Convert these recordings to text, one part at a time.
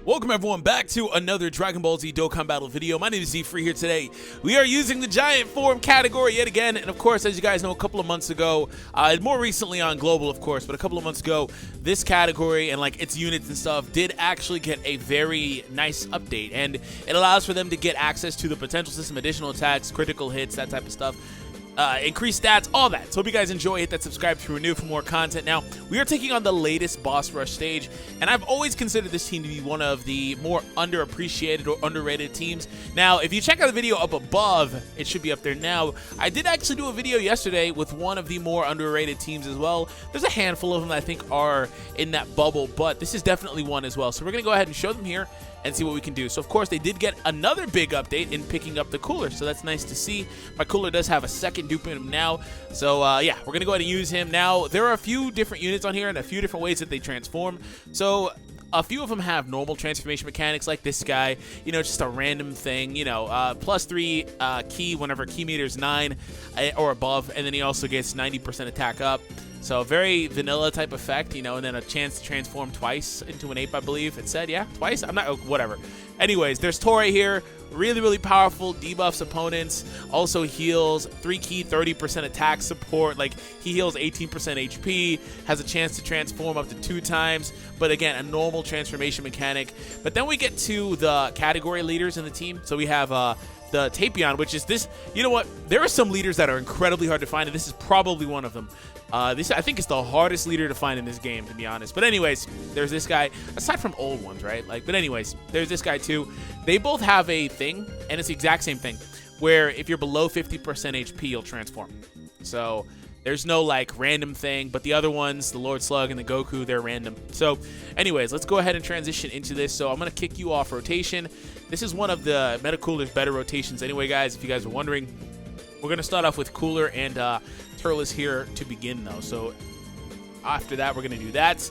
Welcome everyone back to another Dragon Ball Z Dokkan Battle video. My name is Dfree here today. We are using the giant form category yet again, and of course, as you guys know, a couple of months ago, more recently on Global, of course, but a couple of months ago, this category and like its units and stuff did actually get a very nice update, and it allows for them to get access to the potential system, additional attacks, critical hits, that type of stuff. Increased stats, all that. So hope you guys enjoy. Hit that subscribe to renew for more content. Now, we are taking on the latest boss rush stage, and I've always considered this team to be one of the more underappreciated or underrated teams. Now, if you check out the video up above, it should be up there now. I did actually do a video yesterday with one of the more underrated teams as well. There's a handful of them that I think are in that bubble, but this is definitely one as well. So we're going to go ahead and show them here and see what we can do. So, of course, they did get another big update in picking up the cooler, so that's nice to see. My cooler does have a second dupe in him now, so yeah, we're going to go ahead and use him. Now, there are a few different units on here and a few different ways that they transform. So, a few of them have normal transformation mechanics like this guy, you know, just a random thing, you know, +3 ki whenever ki meter is 9 or above, and then he also gets 90% attack up. So very vanilla type effect, you know, and then a chance to transform twice into an ape, I believe it said. Yeah, twice? I'm not, whatever. Anyways, there's Tora here. Really, really powerful, debuffs opponents. Also heals 3 ki, 30% attack support. Like, he heals 18% HP. Has a chance to transform up to 2 times. But again, a normal transformation mechanic. But then we get to the category leaders in the team. So we have the Tapion, which is this. You know what? There are some leaders that are incredibly hard to find, and this is probably one of them. This, I think, is the hardest leader to find in this game, to be honest. But anyways, there's this guy, aside from old ones, right? Like, but anyways, there's this guy too. They both have a thing, and it's the exact same thing, where if you're below 50% HP, you'll transform. So there's no like random thing, but the other ones, the Lord Slug and the Goku, they're random. So anyways, let's go ahead and transition into this. So I'm going to kick you off rotation. This is one of the Meta Cooler's better rotations anyway, guys, if you guys are wondering. We're going to start off with Cooler and Turles here to begin, though. So after that, we're going to do that.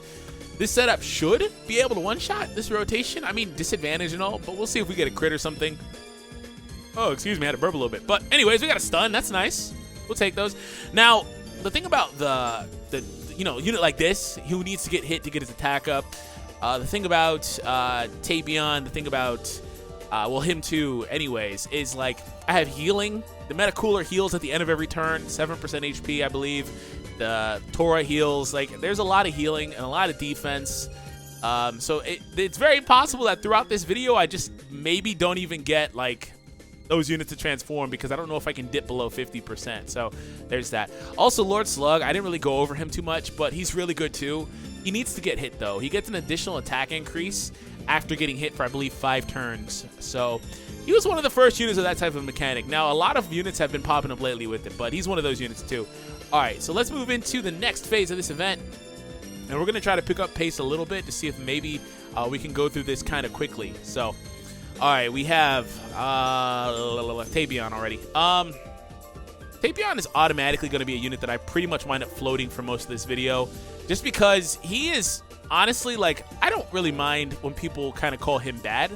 This setup should be able to one-shot this rotation. I mean, disadvantage and all, but we'll see if we get a crit or something. Oh, excuse me, I had to burp a little bit. But anyways, we got a stun. That's nice. We'll take those. Now, the thing about the you know, unit like this, who needs to get hit to get his attack up. The thing about Tapion, the thing about well, him too, anyways, is like I have healing. The Meta Cooler heals at the end of every turn, 7% HP, I believe. The Tora heals. Like, there's a lot of healing and a lot of defense. So it's very possible that throughout this video, I just maybe don't even get like those units to transform because I don't know if I can dip below 50%. So there's that. Also, Lord Slug, I didn't really go over him too much, but he's really good too. He needs to get hit though. He gets an additional attack increase after getting hit for, I believe, 5 turns. So he was one of the first units of that type of mechanic. Now, a lot of units have been popping up lately with it, but he's one of those units too. All right, so let's move into the next phase of this event. And we're going to try to pick up pace a little bit to see if maybe we can go through this kind of quickly. So, all right, we have Tapion already. Tapion is automatically going to be a unit that I pretty much wind up floating for most of this video. Just because he is, honestly, like, I don't really mind when people kind of call him bad.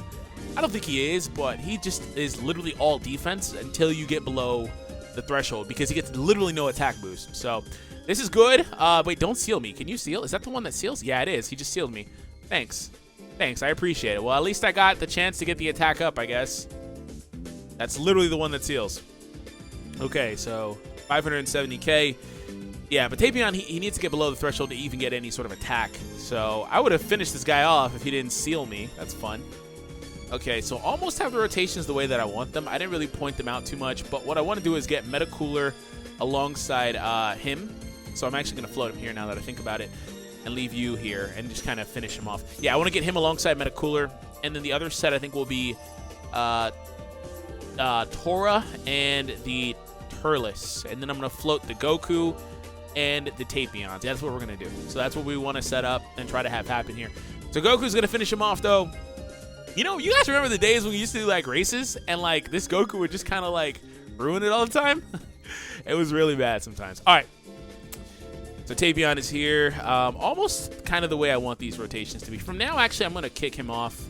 I don't think he is, but he just is literally all defense until you get below the threshold because he gets literally no attack boost. So this is good. Wait, don't seal me. Can you seal? Is that the one that seals? Yeah, it is. He just sealed me. Thanks. Thanks. I appreciate it. Well, at least I got the chance to get the attack up, I guess. That's literally the one that seals. Okay, so 570k. Yeah, but Tapion, he needs to get below the threshold to even get any sort of attack. So I would have finished this guy off if he didn't seal me. That's fun. Okay, so almost have the rotations the way that I want them. I didn't really point them out too much, but what I want to do is get Meta Cooler alongside him. So I'm actually going to float him here now that I think about it and leave you here and just kind of finish him off. Yeah, I want to get him alongside Meta Cooler, and then the other set I think will be Tora and the Turles, and then I'm going to float the Goku and the Tapions. That's what we're going to do. So that's what we want to set up and try to have happen here. So Goku's going to finish him off, though. You know, you guys remember the days when we used to do, like, races, and, like, this Goku would just kind of, like, ruin it all the time? It was really bad sometimes. All right. So Tapion is here. Almost kind of the way I want these rotations to be. From now, actually, I'm going to kick him off.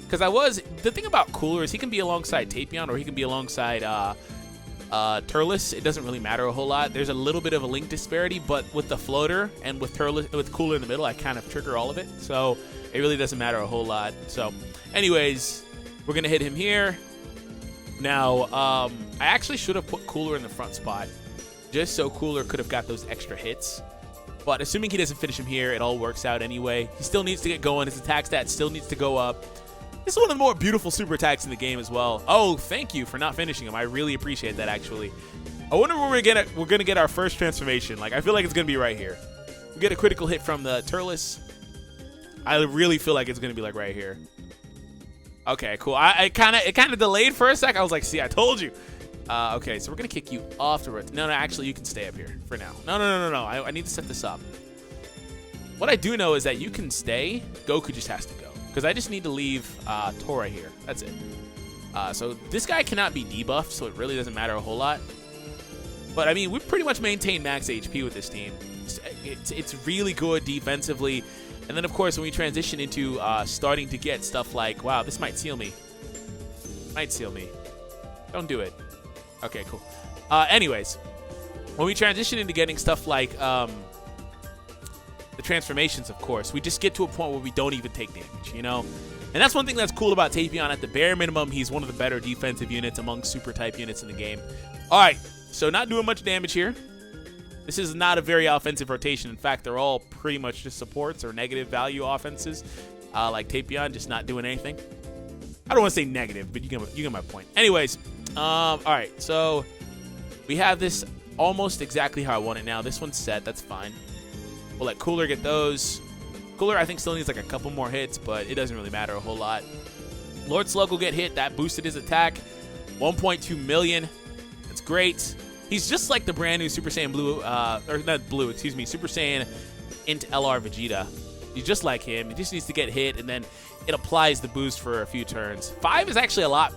Because the thing about Cooler is he can be alongside Tapion, or he can be alongside Turles, it doesn't really matter a whole lot. There's a little bit of a link disparity, but with the floater and with Turles, with Cooler in the middle, I kind of trigger all of it. So it really doesn't matter a whole lot. So anyways, we're going to hit him here. Now, I actually should have put Cooler in the front spot just so Cooler could have got those extra hits. But assuming he doesn't finish him here, it all works out anyway. He still needs to get going. His attack stat still needs to go up. This is one of the more beautiful super attacks in the game as well. Oh, thank you for not finishing him. I really appreciate that, actually. I wonder where we're gonna get our first transformation. Like, I feel like it's going to be right here. We get a critical hit from the Turles. I really feel like it's going to be, like, right here. Okay, cool. It kind of delayed for a sec. I was like, see, I told you. Okay, so we're going to kick you off the road. No, actually, you can stay up here for now. No. I need to set this up. What I do know is that you can stay. Goku just has to go. Because I just need to leave Tora here. That's it. So this guy cannot be debuffed, so it really doesn't matter a whole lot. But, I mean, we pretty much maintain max HP with this team. It's really good defensively. And then, of course, when we transition into starting to get stuff like, wow, this might seal me. Might seal me. Don't do it. Okay, cool. Anyways, when we transition into getting stuff like the transformations, of course, we just get to a point where we don't even take damage, you know? And that's one thing that's cool about Tapion. At the bare minimum, he's one of the better defensive units among super type units in the game. All right, so not doing much damage here. This is not a very offensive rotation. In fact, they're all pretty much just supports or negative value offenses, like Tapion, just not doing anything. I don't want to say negative, but you get my point. Anyways, all right, so we have this almost exactly how I want it now. This one's set. That's fine. We'll let Cooler get those. Cooler, I think, still needs like a couple more hits, but it doesn't really matter a whole lot. Lord Slug will get hit. That boosted his attack. 1.2 million. That's great. He's just like the brand new Super Saiyan Blue, or not Blue, excuse me, Super Saiyan Int LR Vegeta. He's just like him. He just needs to get hit, and then it applies the boost for a few turns. 5 is actually a lot.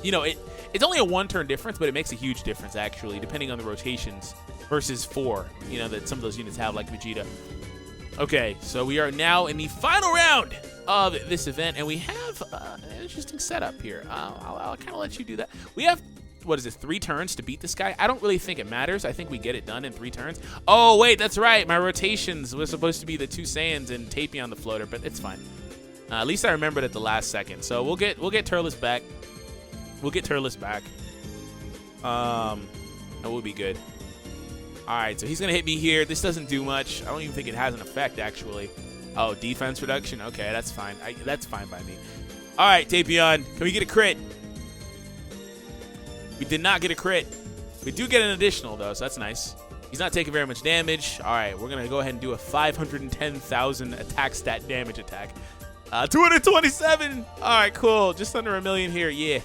You know, it's only a 1-turn difference, but it makes a huge difference, actually, depending on the rotations versus 4, you know, that some of those units have, like Vegeta. Okay, so we are now in the final round of this event, and we have an interesting setup here. I'll kind of let you do that. We have, what is it, 3 turns to beat this guy? I don't really think it matters. I think we get it done in 3 turns. Oh, wait, that's right. My rotations was supposed to be the 2 Saiyans and Tapion the floater, but it's fine. At least I remembered at the last second. So we'll get Turles back. We'll get Turles back. That will be good. All right, so he's going to hit me here. This doesn't do much. I don't even think it has an effect, actually. Oh, defense reduction? Okay, that's fine. That's fine by me. All right, Tapion, can we get a crit? We did not get a crit. We do get an additional, though, so that's nice. He's not taking very much damage. All right, we're going to go ahead and do a 510,000 attack stat damage attack. 227. All right, cool. Just under 1 million here. Yeah.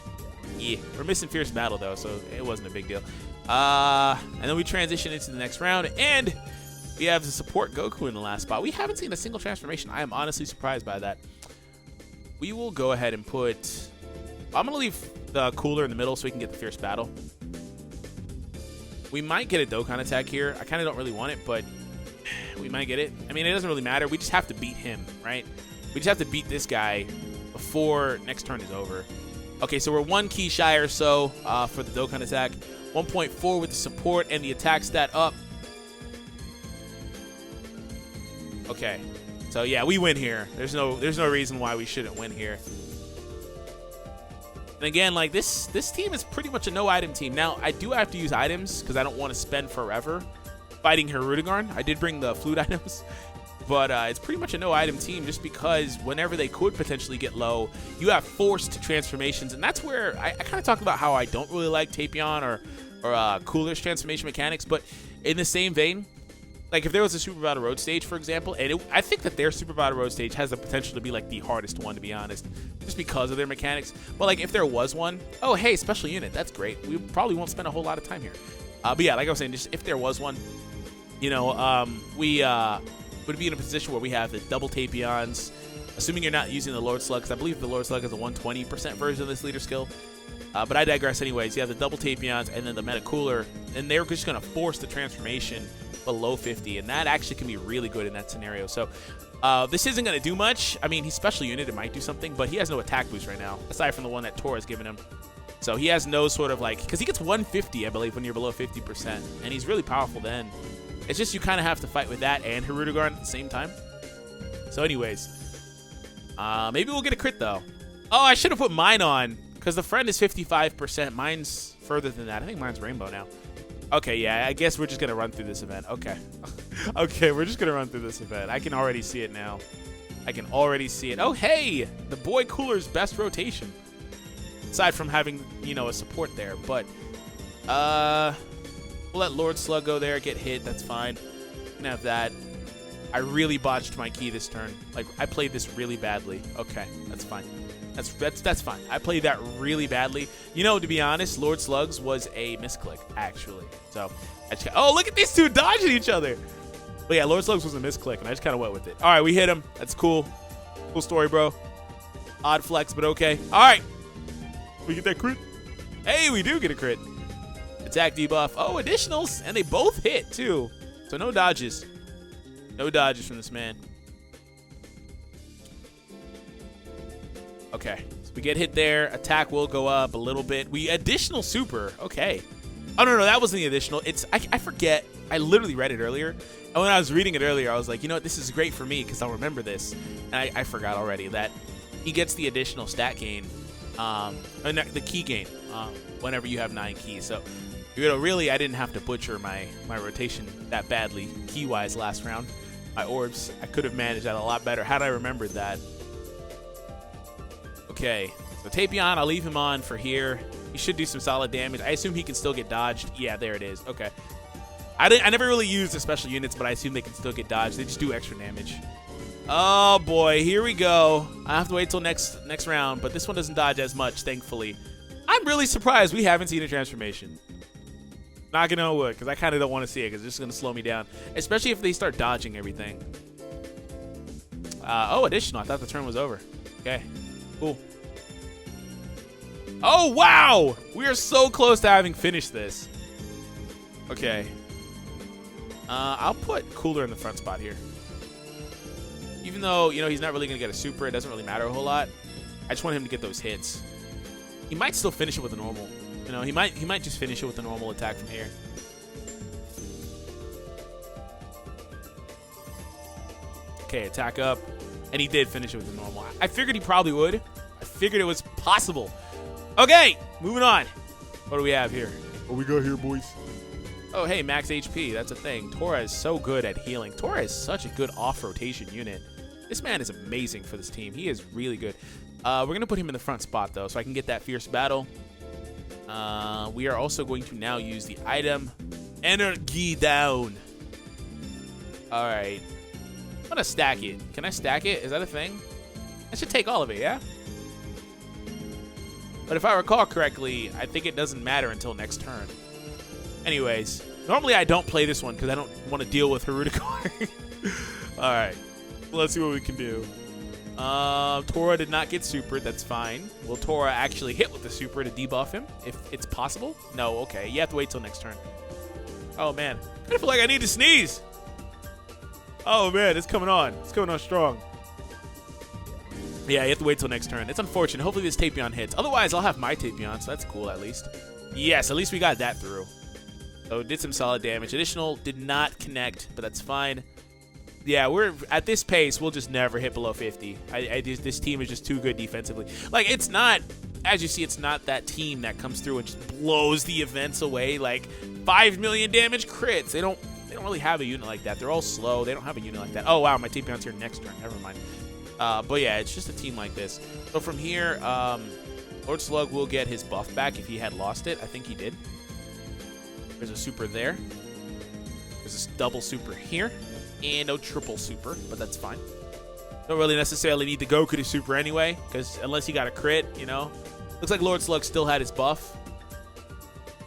We're missing Fierce Battle, though, so it wasn't a big deal. And then we transition into the next round, and we have to support Goku in the last spot. We haven't seen a single transformation. I am honestly surprised by that. We will go ahead and put... I'm going to leave the Cooler in the middle so we can get the Fierce Battle. We might get a Dokkan attack here. I kind of don't really want it, but we might get it. I mean, it doesn't really matter. We just have to beat him, right? We just have to beat this guy before next turn is over. Okay, so we're 1 key shy or so for the Dokkan attack. 1.4 with the support and the attack stat up. Okay, so yeah, we win here. There's no reason why we shouldn't win here. And again, like this team is pretty much a no item team. Now I do have to use items because I don't want to spend forever fighting Hirudegarn. I did bring the flute items, but it's pretty much a no item team just because whenever they could potentially get low, you have forced transformations, and that's where I kind of talked about how I don't really like Tapion or Cooler's transformation mechanics. But in the same vein, like if there was a Super Battle Road stage, for example, and I think that their Super Battle Road stage has the potential to be like the hardest one, to be honest, just because of their mechanics. But like if there was one, oh hey, special unit, that's great. We probably won't spend a whole lot of time here. But yeah, like I was saying, just if there was one, you know, we would be in a position where we have the double Tapions, assuming you're not using the Lord Slug, because I believe the Lord Slug is a 120% version of this leader skill. But I digress anyways. You have the double Tapions and then the Meta Cooler, and they're just going to force the transformation below 50, and that actually can be really good in that scenario. So this isn't going to do much. I mean, he's special unit. It might do something, but he has no attack boost right now, aside from the one that Tora's given him. So he has no sort of like, because he gets 150, I believe, when you're below 50%. And he's really powerful then. It's just you kind of have to fight with that and Hirudegarn at the same time. So anyways, maybe we'll get a crit though. Oh, I should have put mine on because the friend is 55%. Mine's further than that. I think mine's rainbow now. Okay, yeah, I guess we're just going to run through this event. Okay. Okay, we're just going to run through this event. I can already see it now. I can already see it. Oh, hey, the boy Cooler's best rotation. Aside from having, you know, a support there. But, we'll let Lord Slug go there, get hit. That's fine. Can have that. I really botched my key this turn. Like, I played this really badly. Okay, that's fine. That's fine. I played that really badly. You know, to be honest, Lord Slugs was a misclick, actually. So, oh, look at these two dodging each other. But yeah, Lord Slugs was a misclick, and I just kind of went with it. All right, we hit him. That's cool. Cool story, bro. Odd flex, but okay. All right. We get that crit. Hey, we do get a crit. Attack debuff. Oh, additionals. And they both hit, too. So no dodges. No dodges from this man. Okay. So we get hit there. Attack will go up a little bit. We additional super. Okay. Oh, no, that wasn't the additional. I forget. I literally read it earlier. And when I was reading it earlier, I was like, you know what? This is great for me because I'll remember this. And I forgot already that he gets the additional stat gain. The key gain whenever you have 9 keys. So, you know, really, I didn't have to butcher my rotation that badly key-wise last round. My orbs, I could have managed that a lot better had I remembered that. Okay, so Tapion, I'll leave him on for here. He should do some solid damage. I assume he can still get dodged. Yeah, there it is. Okay. I never really used the special units, but I assume they can still get dodged. They just do extra damage. Oh boy, here we go. I have to wait till next round, but this one doesn't dodge as much, thankfully. I'm really surprised we haven't seen a transformation. Not gonna wood, because I kind of don't want to see it, because it's just gonna slow me down, especially if they start dodging everything. Oh, additional. I thought the turn was over. Okay, cool. Oh wow, we are so close to having finished this. Okay. I'll put Cooler in the front spot here. Even though, you know, he's not really going to get a super, it doesn't really matter a whole lot. I just want him to get those hits. He might still finish it with a normal. You know, he might just finish it with a normal attack from here. Okay, attack up. And he did finish it with a normal. I figured he probably would. I figured it was possible. Okay, moving on. What do we have here? What we got here, boys? Oh, hey, max HP. That's a thing. Tora is so good at healing. Tora is such a good off-rotation unit. This man is amazing for this team. He is really good. We're going to put him in the front spot, though, so I can get that fierce battle. We are also going to now use the item Energy Down. All right. I'm going to stack it. Can I stack it? Is that a thing? I should take all of it, yeah? But if I recall correctly, I think it doesn't matter until next turn. Anyways, normally I don't play this one because I don't want to deal with Hirudegarn. All right. Let's see what we can do. Tora did not get supered. That's fine. Will Tora actually hit with the super to debuff him if it's possible? No, okay. You have to wait till next turn. Oh, man. I feel like I need to sneeze. Oh, man. It's coming on. It's coming on strong. Yeah, you have to wait till next turn. It's unfortunate. Hopefully this Tapion hits. Otherwise, I'll have my Tapion, so that's cool at least. Yes, at least we got that through. So it did some solid damage. Additional did not connect, but that's fine. Yeah, we're at this pace, we'll just never hit below 50. This team is just too good defensively. Like, it's not, as you see, it's not that team that comes through and just blows the events away. Like, 5 million damage crits. They don't really have a unit like that. They're all slow. They don't have a unit like that. Oh, wow, my Tapion's here next turn. Never mind. But yeah, it's just a team like this. So from here, Lord Slug will get his buff back if he had lost it. I think he did. There's a super there. There's this double super here. And no triple super, but that's fine. Don't really necessarily need the Goku to super anyway, because unless he got a crit, you know. Looks like Lord Slug still had his buff.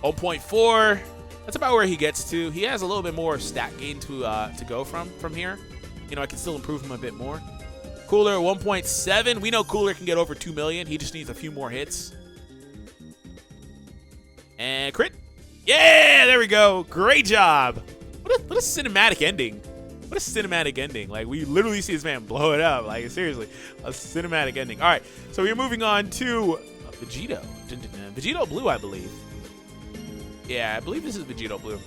0.4. That's about where he gets to. He has a little bit more stat gain to go from here. You know, I can still improve him a bit more. Cooler 1.7. We know Cooler can get over 2 million. He just needs a few more hits. And crit. Yeah, there we go. Great job. What a cinematic ending. What a cinematic ending. Like, we literally see this man blow it up. Like, seriously, a cinematic ending. All right, so we're moving on to Vegito. Vegito Blue, I believe. Yeah, I believe this is Vegito Blue.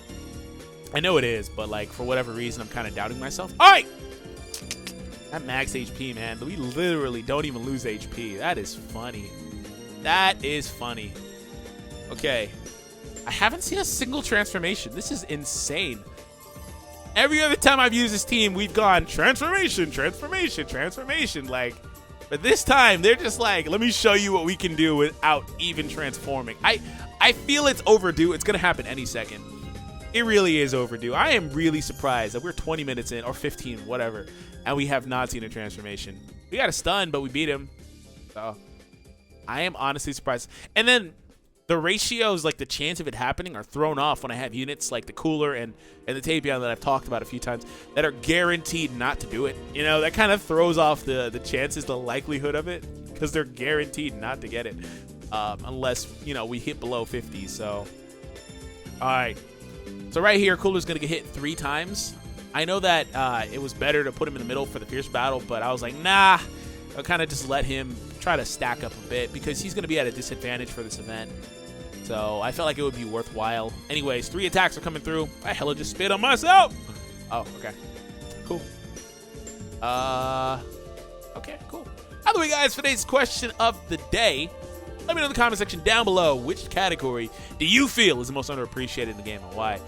I know it is, but like for whatever reason, I'm kind of doubting myself. All right. That max HP, man. We literally don't even lose HP. That is funny. That is funny. Okay. I haven't seen a single transformation. This is insane. Every other time I've used this team, we've gone transformation, transformation, transformation. Like, but this time they're just like, let me show you what we can do without even transforming. I feel it's overdue. It's gonna happen any second. It really is overdue. I am really surprised that we're 20 minutes in, or 15, whatever, and we have not seen a transformation. We got a stun, but we beat him. So I am honestly surprised. And then the ratios, like the chance of it happening, are thrown off when I have units like the Cooler and the Tapion that I've talked about a few times that are guaranteed not to do it. You know, that kind of throws off the chances, the likelihood of it, because they're guaranteed not to get it unless, you know, we hit below 50. So, all right. So right here, Cooler's going to get hit 3 times. I know that it was better to put him in the middle for the fierce battle, but I was like, nah. I'll kind of just let him try to stack up a bit because he's going to be at a disadvantage for this event. So I felt like it would be worthwhile. Anyways, 3 attacks are coming through. I hella just spit on myself. Oh, okay. Cool. Okay, cool. By the way, guys, for today's question of the day, let me know in the comment section down below which category do you feel is the most underappreciated in the game and why.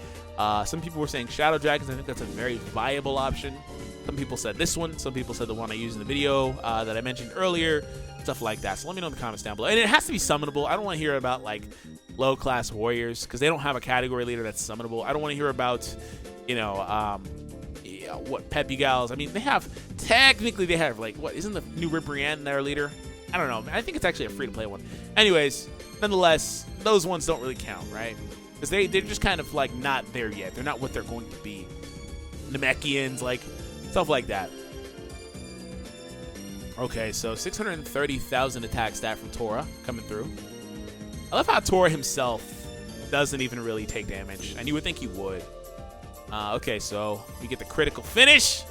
Some people were saying Shadow Dragons. I think that's a very viable option. Some people said this one. Some people said the one I used in the video that I mentioned earlier. Stuff like that. So let me know in the comments down below. And it has to be summonable. I don't want to hear about like low-class warriors because they don't have a category leader that's summonable. I don't want to hear about, you know, what Peppy Gals. I mean, they have, technically they have like, what, isn't the new Ribrianne their leader? I don't know. I think it's actually a free-to-play one. Anyways, nonetheless, those ones don't really count, right? Because they're just kind of like not there yet. They're not what they're going to be. Namekians, like stuff like that. Okay, so 630,000 attack stat from Tora coming through. I love how Tora himself doesn't even really take damage, and you would think he would. Okay, so we get the critical finish.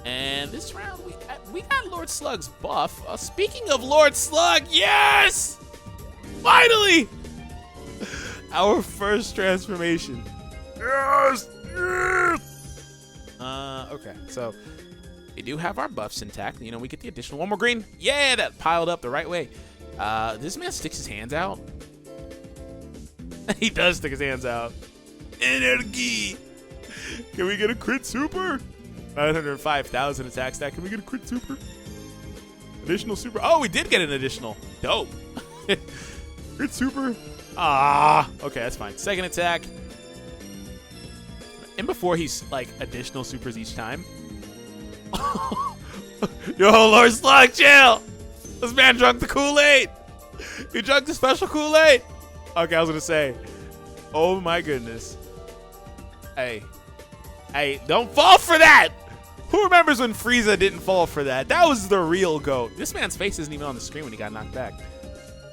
And this round, we got Lord Slug's buff. Speaking of Lord Slug, yes! Finally! Our first transformation. Yes! Yes! Okay, so we do have our buffs intact. You know, we get the additional 1 more green. Yeah, that piled up the right way. This man sticks his hands out. He does stick his hands out. Energy! Can we get a crit super? 905,000 attack stat. Can we get a crit super? Additional super. Oh, we did get an additional. Dope. Crit super. Ah. Okay, that's fine. Second attack. And before he's like additional supers each time. Yo, Lord Slug, chill. This man drunk the Kool-Aid. He drunk the special Kool-Aid. Okay, I was going to say. Oh, my goodness. Hey. Hey, don't fall for that. Who remembers when Frieza didn't fall for that? That was the real GOAT. This man's face isn't even on the screen when he got knocked back.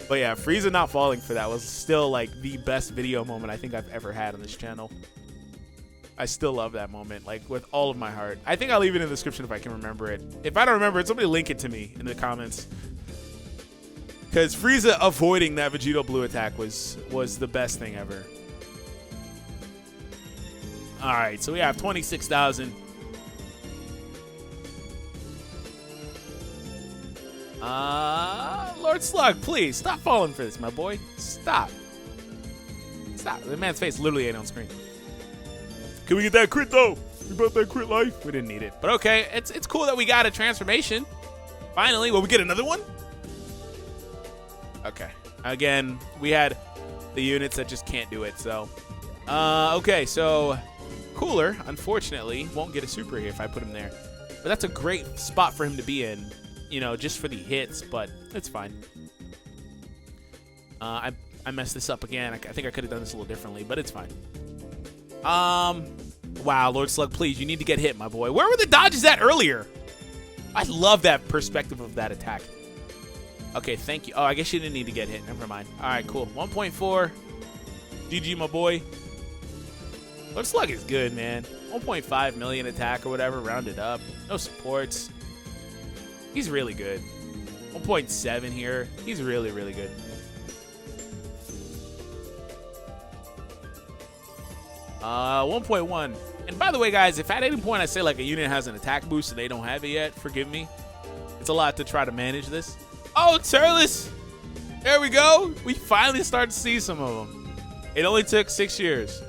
But yeah, Frieza not falling for that was still like the best video moment I think I've ever had on this channel. I still love that moment, like with all of my heart. I think I'll leave it in the description if I can remember it. If I don't remember it, somebody link it to me in the comments. Because Frieza avoiding that Vegito Blue attack was the best thing ever. All right, so we have 26,000. Lord Slug, please stop falling for this, my boy. Stop. Stop. The man's face literally ain't on screen. Can we get that crit though? We bought that crit life. We didn't need it, but okay. It's cool that we got a transformation. Finally, will we get another one? Okay. Again, we had the units that just can't do it. So, okay. So, Cooler, unfortunately, won't get a super here if I put him there. But that's a great spot for him to be in. You know, just for the hits, but it's fine. I messed this up again. I think I could have done this a little differently, but it's fine. Wow, Lord Slug, please, you need to get hit, my boy. Where were the dodges at earlier? I love that perspective of that attack. Okay, thank you. Oh, I guess you didn't need to get hit. Never mind. All right, cool. 1.4. GG, my boy. Lord Slug is good, man. 1.5 million attack or whatever, rounded up. No supports. He's really good. 1.7 here. He's really, really good. Uh, 1.1. And by the way, guys, if at any point I say like a unit has an attack boost and they don't have it yet, forgive me. It's a lot to try to manage this. Oh, Turles! There we go. We finally start to see some of them. It only took 6 years.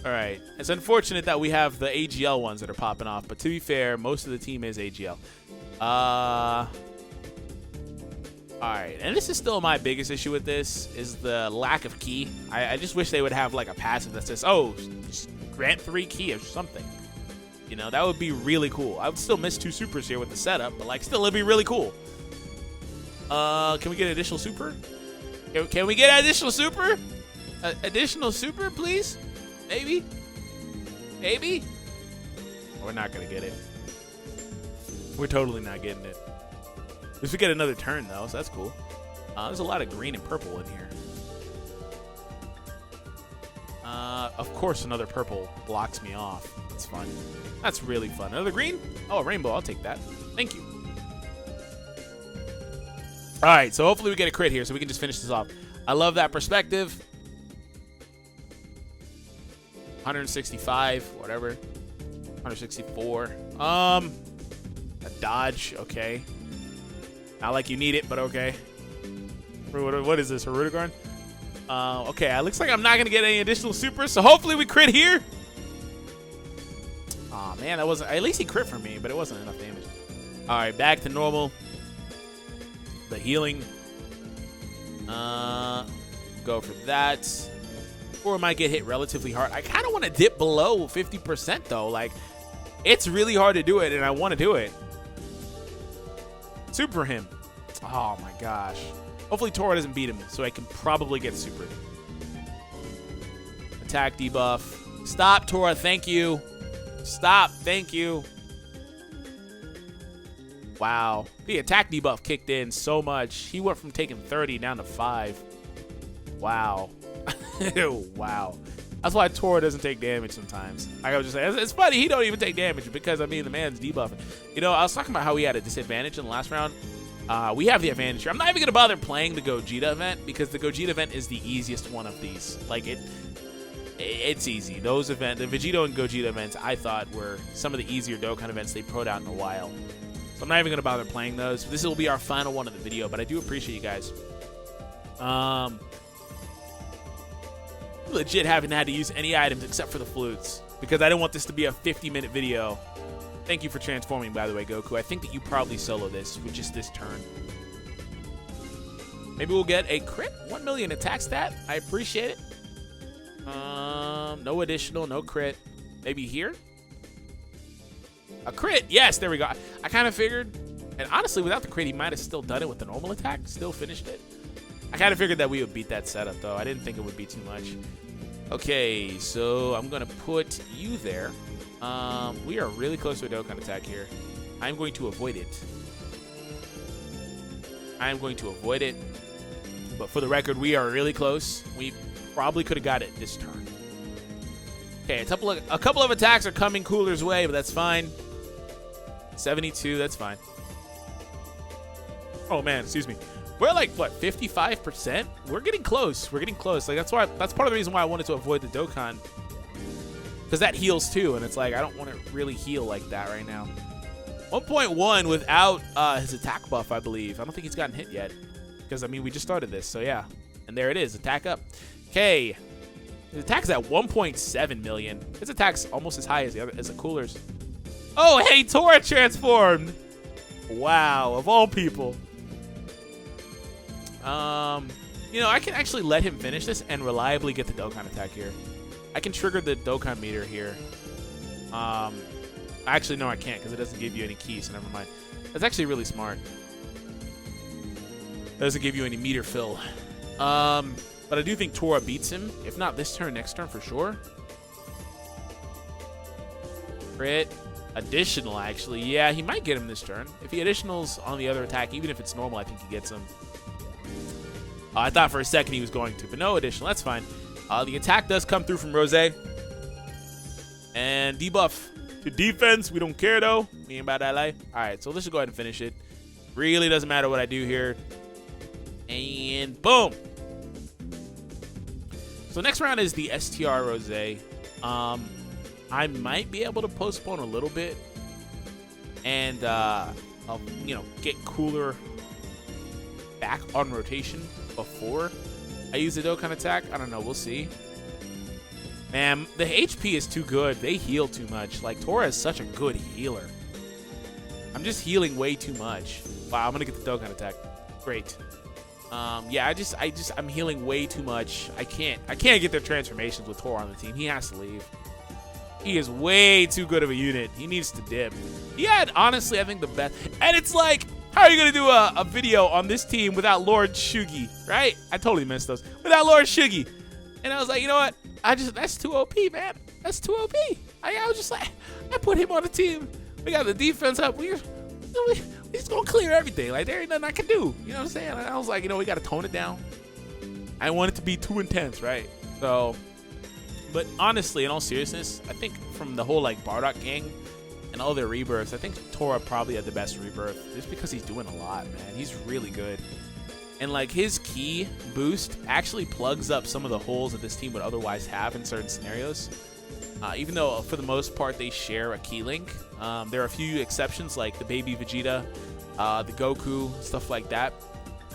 All right. It's unfortunate that we have the AGL ones that are popping off, but to be fair, most of the team is AGL. All right, and this is still my biggest issue with this is the lack of key. I just wish they would have like a passive that says, oh, just grant 3 key or something. You know, that would be really cool. I would still miss 2 supers here with the setup, but like still it'd be really cool. Can we get additional super? Can we get additional super? Additional super, please? Maybe? Maybe? We're not gonna get it. We're totally not getting it. At least we get another turn, though, so that's cool. There's a lot of green and purple in here. Of course, another purple blocks me off. That's fun. That's really fun. Another green? Oh, a rainbow. I'll take that. Thank you. All right, so hopefully we get a crit here so we can just finish this off. I love that perspective. 165, whatever. 164. A dodge, okay. Not like you need it, but okay. What is this, a Rudigarn? Okay, it looks like I'm not going to get any additional supers, so hopefully we crit here. Aw, man, that wasn't... At least he crit for me, but it wasn't enough damage. All right, back to normal. The healing. Go for that. Or might get hit relatively hard. I kind of want to dip below 50%, though. Like, it's really hard to do it, and I want to do it. Super him. Oh my gosh. Hopefully Tora doesn't beat him, so I can probably get supered. Attack debuff. Stop, Tora. Thank you. Stop. Thank you. Wow. The attack debuff kicked in so much. He went from taking 30 down to 5. Wow. Wow. That's why Tora doesn't take damage sometimes. I was just saying, it's funny he don't even take damage because, I mean, the man's debuffing. You know, I was talking about how we had a disadvantage in the last round. We have the advantage here. I'm not even going to bother playing the Gogeta event because the Gogeta event is the easiest one of these. Like, it's easy. Those events, the Vegito and Gogeta events, I thought were some of the easier Dokkan events they pro'd out in a while. So I'm not even going to bother playing those. This will be our final one of the video, but I do appreciate you guys. Legit haven't had to use any items except for the flutes because I didn't want this to be a 50-minute video. Thank you for transforming, by the way, Goku. I think that you probably solo this with just this turn. Maybe we'll get a crit. 1 million attack stat. I appreciate it. No additional, no crit. Maybe here? A crit. Yes, there we go. I kind of figured. And honestly, without the crit, he might have still done it with the normal attack. Still finished it. I kind of figured that we would beat that setup, though. I didn't think it would be too much. Okay, so I'm going to put you there. We are really close to a Dokkan attack here. I'm going to avoid it. I'm going to avoid it. But for the record, we are really close. We probably could have got it this turn. Okay, a couple of attacks are coming Cooler's way, but that's fine. 72, that's fine. Oh, man, excuse me. We're like, what, 55%? We're getting close. We're getting close. Like, that's part of the reason why I wanted to avoid the Dokkan. Because that heals, too. And it's like, I don't want to really heal like that right now. 1.1 without his attack buff, I believe. I don't think he's gotten hit yet. Because, I mean, we just started this. So, yeah. And there it is. Attack up. Okay. His attack's at 1.7 million. His attack's almost as high as the Cooler's. Oh, hey, Tora transformed. Wow. Of all people. You know, I can actually let him finish this and reliably get the Dokkan attack here. I can trigger the Dokkan meter here. Actually, no, I can't because it doesn't give you any keys, so never mind. That's actually really smart. It doesn't give you any meter fill. But I do think Tora beats him. If not this turn, next turn for sure. Crit. Additional, actually. Yeah, he might get him this turn. If he additionals on the other attack, even if it's normal, I think he gets him. I thought for a second he was going to, but no additional. That's fine. The attack does come through from Rose. And debuff to defense. We don't care, though. Me and Bad Ally. All right, so let's just go ahead and finish it. Really doesn't matter what I do here. And boom. So next round is the STR Rose. I might be able to postpone a little bit and I'll, get Cooler back on rotation before I use the Dokkan attack. I don't know. We'll see. Man, the HP is too good. They heal too much. Like, Tora is such a good healer. I'm just healing way too much. Wow, I'm gonna get the Dokkan attack. Great. Yeah, I'm healing way too much. I can't get their transformations with Tora on the team. He has to leave. He is way too good of a unit. He needs to dip. He had, honestly, I think the best. And it's like, how are you going to do a video on this team without Lord Shugi, right? I totally missed those. Without Lord Shugi. And I was like, you know what? That's too OP, man. That's too OP. I was just like, I put him on the team. We got the defense up. We just going to clear everything. Like, there ain't nothing I can do. You know what I'm saying? I was like, we got to tone it down. I want it to be too intense, right? So, but honestly, in all seriousness, I think from the whole, like, Bardock gang and all their rebirths, I think Tora probably had the best rebirth just because he's doing a lot, man. He's really good. And, like, his key boost actually plugs up some of the holes that this team would otherwise have in certain scenarios. Even though, for the most part, they share a key link. There are a few exceptions, like the Baby Vegeta, the Goku, stuff like that.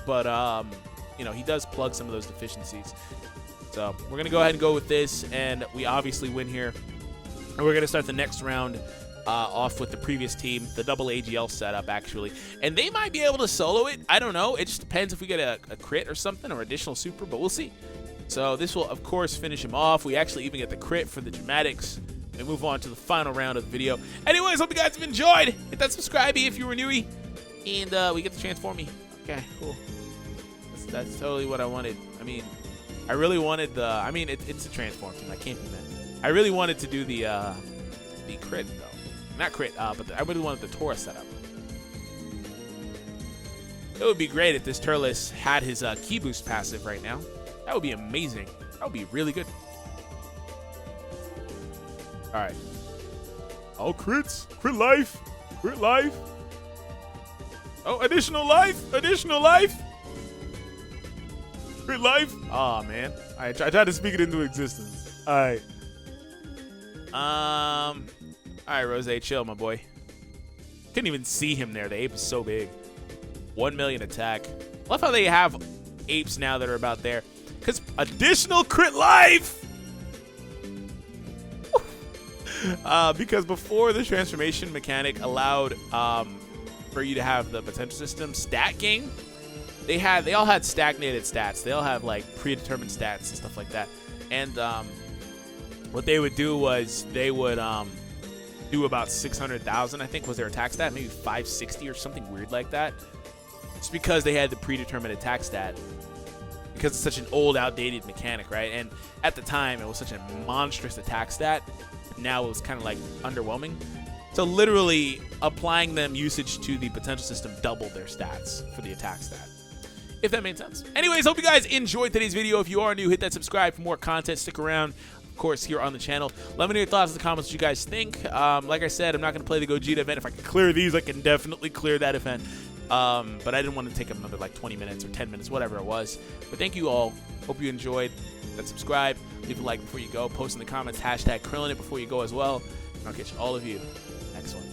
But, he does plug some of those deficiencies. So we're going to go ahead and go with this, and we obviously win here. And we're going to start the next round off with the previous team, the double AGL setup, actually. And they might be able to solo it. I don't know. It just depends if we get a crit or something or additional super, but we'll see. So this will, of course, finish him off. We actually even get the crit for the dramatics. And move on to the final round of the video. Anyways, hope you guys have enjoyed. Hit that subscribe if you were newie. And we get to transform me. Okay, cool. That's totally what I wanted. I mean, I really wanted the... it's a transform team. I can't be mad. I really wanted to do the crit, though. Not crit, but I really wanted the Tora setup. It would be great if this Turles had his key boost passive right now. That would be amazing. That would be really good. All right. Oh, crits. Crit life. Crit life. Oh, additional life. Additional life. Crit life. Oh, man. I tried to speak it into existence. All right. All right, Rose, chill, my boy. Couldn't even see him there. The ape is so big. 1 million attack. Love how they have apes now that are about there. Because additional crit life. Because before the transformation mechanic allowed for you to have the potential system stat gain, they all had stagnated stats. They all have like predetermined stats and stuff like that. And what they would do was they would do about 600,000, I think was their attack stat, maybe 560 or something weird like that. Just because they had the predetermined attack stat. Because it's such an old, outdated mechanic, right? And at the time, it was such a monstrous attack stat. Now it was kind of like underwhelming. So literally applying them usage to the potential system doubled their stats for the attack stat. If that made sense. Anyways, hope you guys enjoyed today's video. If you are new, hit that subscribe for more content. Stick around, of course, here on the channel. Let me know your thoughts in the comments what you guys think. Like I said, I'm not going to play the Gogeta event. If I can clear these, I can definitely clear that event. But I didn't want to take up another like 20 minutes or 10 minutes, whatever it was. But thank you all. Hope you enjoyed. That subscribe. Leave a like before you go. Post in the comments, #KrillinIt before you go as well. And I'll catch all of you next one.